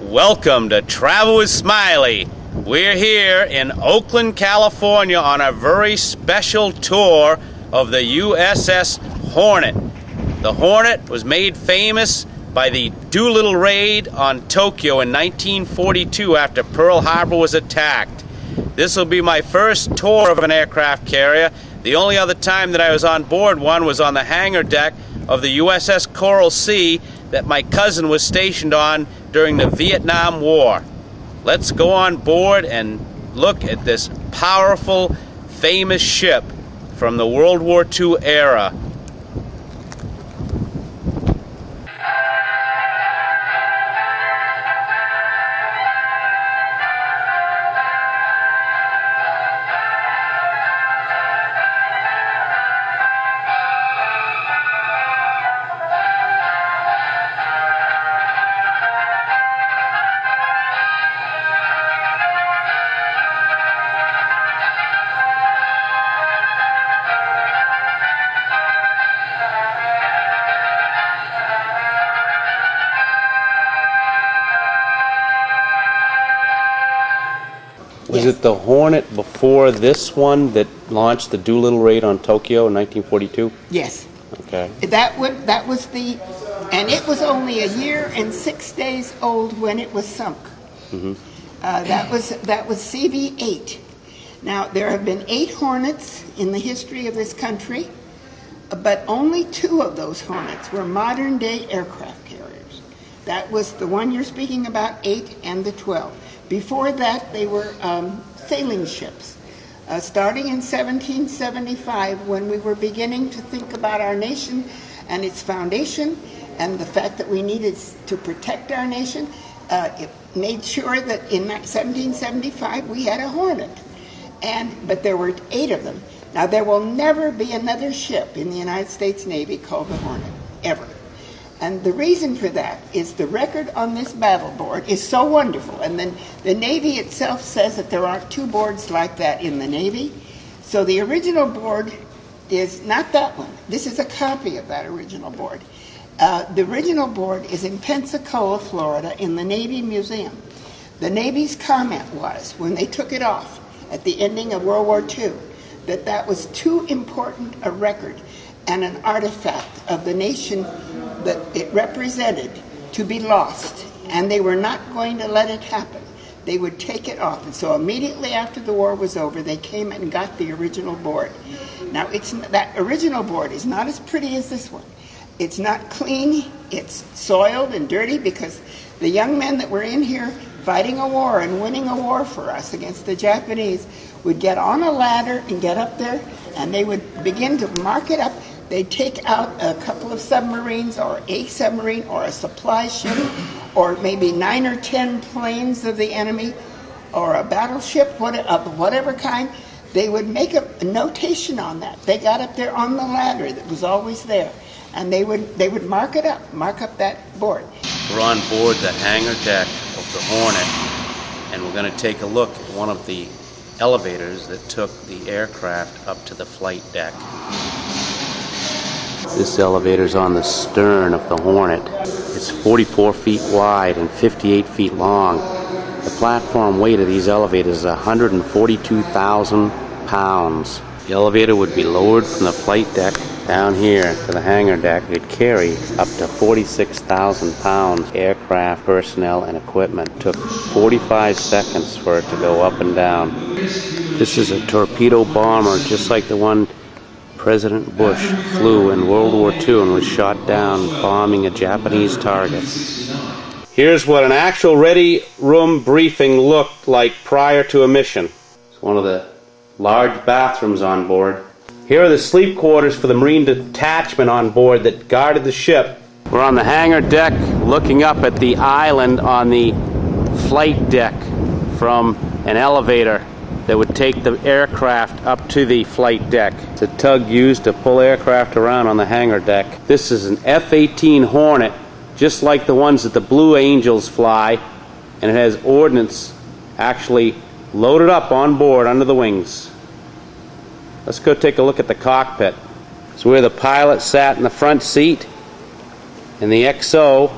Welcome to Travel with Smiley. We're here in Oakland, California on a very special tour of the USS Hornet. The Hornet was made famous by the Doolittle raid on Tokyo in 1942 after Pearl Harbor was attacked. This will be my first tour of an aircraft carrier. The only other time that I was on board one was on the hangar deck of the USS Coral Sea that my cousin was stationed on during the Vietnam War. Let's go on board and look at this powerful, famous ship from the World War II era. Was it the Hornet before this one that launched the Doolittle raid on Tokyo in 1942? Yes. Okay. That was the, and it was only a year and 6 days old when it was sunk. Mm-hmm. That was CV-8. Now there have been 8 Hornets in the history of this country, but only 2 of those Hornets were modern-day aircraft carriers. That was the one you're speaking about, 8 and the 12. Before that, they were sailing ships. Starting in 1775, when we were beginning to think about our nation and its foundation and the fact that we needed to protect our nation, it made sure that in 1775 we had a Hornet. But there were 8 of them. Now, there will never be another ship in the United States Navy called the Hornet, ever. And the reason for that is the record on this battle board is so wonderful. And then the Navy itself says that there aren't 2 boards like that in the Navy. So the original board is not that one. This is a copy of that original board. The original board is in Pensacola, Florida, in the Navy Museum. The Navy's comment was, when they took it off at the ending of World War II, that that was too important a record and an artifact of the nation that it represented to be lost, and they were not going to let it happen. They would take it off. And so immediately after the war was over, they came and got the original board. Now, that original board is not as pretty as this one. It's not clean. It's soiled and dirty because the young men that were in here fighting a war and winning a war for us against the Japanese would get on a ladder and get up there, and they would begin to mark it up. They'd take out a couple of submarines or a submarine or a supply ship or maybe 9 or 10 planes of the enemy or a battleship of whatever kind. They would make a notation on that. They got up there on the ladder that was always there, and they would mark it up, mark up that board. We're on board the hangar deck of the Hornet, and we're going to take a look at one of the elevators that took the aircraft up to the flight deck. This elevator's on the stern of the Hornet. It's 44 feet wide and 58 feet long. The platform weight of these elevators is 142,000 pounds. The elevator would be lowered from the flight deck down here to the hangar deck. It'd carry up to 46,000 pounds. Aircraft, personnel, and equipment. It took 45 seconds for it to go up and down. This is a torpedo bomber, just like the one President Bush flew in World War II and was shot down bombing a Japanese target. Here's what an actual ready room briefing looked like prior to a mission. It's one of the large bathrooms on board. Here are the sleep quarters for the Marine detachment on board that guarded the ship. We're on the hangar deck looking up at the island on the flight deck from an elevator that would take the aircraft up to the flight deck. It's a tug used to pull aircraft around on the hangar deck. This is an F-18 Hornet, just like the ones that the Blue Angels fly, and it has ordnance actually loaded up on board under the wings. Let's go take a look at the cockpit. It's where the pilot sat in the front seat, and the XO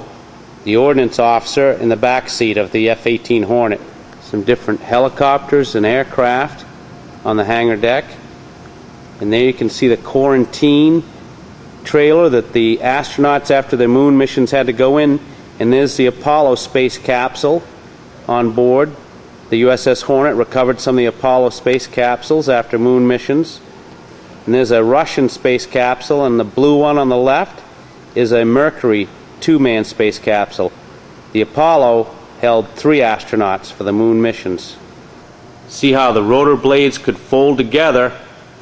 the ordnance officer in the back seat of the F-18 Hornet. Some different helicopters and aircraft on the hangar deck. And there you can see the quarantine trailer that the astronauts after their moon missions had to go in. And there's the Apollo space capsule on board. The USS Hornet recovered some of the Apollo space capsules after moon missions. And there's a Russian space capsule, and the blue one on the left is a Mercury two-man space capsule. The Apollo held 3 astronauts for the moon missions. See how the rotor blades could fold together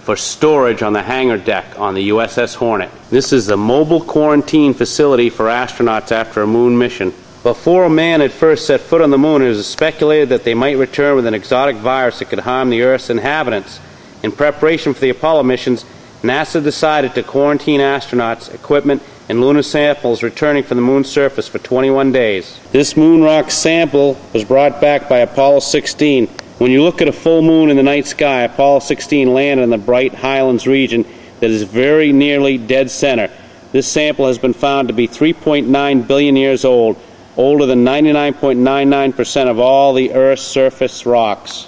for storage on the hangar deck on the USS Hornet. This is the mobile quarantine facility for astronauts after a moon mission. Before a man had first set foot on the moon, it was speculated that they might return with an exotic virus that could harm the Earth's inhabitants. In preparation for the Apollo missions, NASA decided to quarantine astronauts, equipment, and lunar samples returning from the moon's surface for 21 days. This moon rock sample was brought back by Apollo 16. When you look at a full moon in the night sky, Apollo 16 landed in the bright Highlands region that is very nearly dead center. This sample has been found to be 3.9 billion years old, older than 99.99% of all the Earth's surface rocks.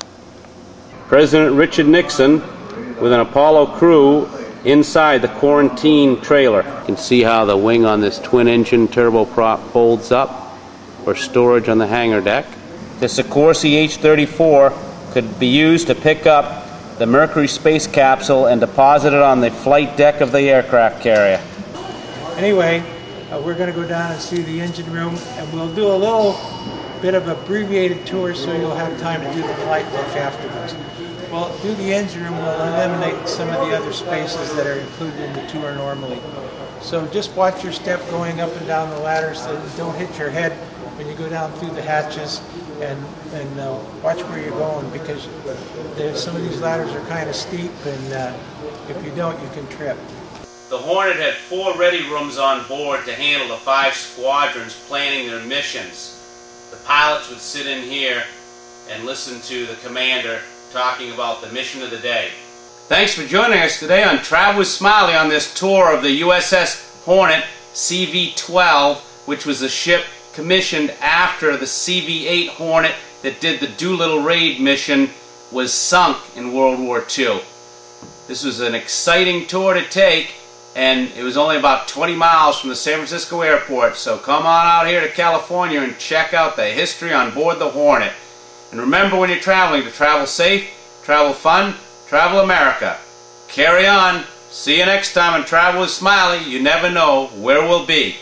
President Richard Nixon with an Apollo crew inside the quarantine trailer. You can see how the wing on this twin-engine turboprop folds up for storage on the hangar deck. The Sikorsky H-34 could be used to pick up the Mercury space capsule and deposit it on the flight deck of the aircraft carrier. Anyway, we're going to go down and see the engine room, and we'll do a little bit of abbreviated tour so you'll have time to do the flight deck afterwards. We'll do the engine room, we'll eliminate some of the other spaces that are included in the tour normally. So just watch your step going up and down the ladders, so don't hit your head when you go down through the hatches, and watch where you're going, because some of these ladders are kind of steep, and if you don't, you can trip. The Hornet had 4 ready rooms on board to handle the 5 squadrons planning their missions. The pilots would sit in here and listen to the commander talking about the mission of the day. Thanks for joining us today on Travel with Smiley on this tour of the USS Hornet CV-12, which was a ship commissioned after the CV-8 Hornet that did the Doolittle raid mission was sunk in World War II. This was an exciting tour to take, and it was only about 20 miles from the San Francisco airport, so come on out here to California and check out the history on board the Hornet. And remember, when you're traveling, to travel safe, travel fun, travel America. Carry on. See you next time on Travel with Smiley. You never know where we'll be.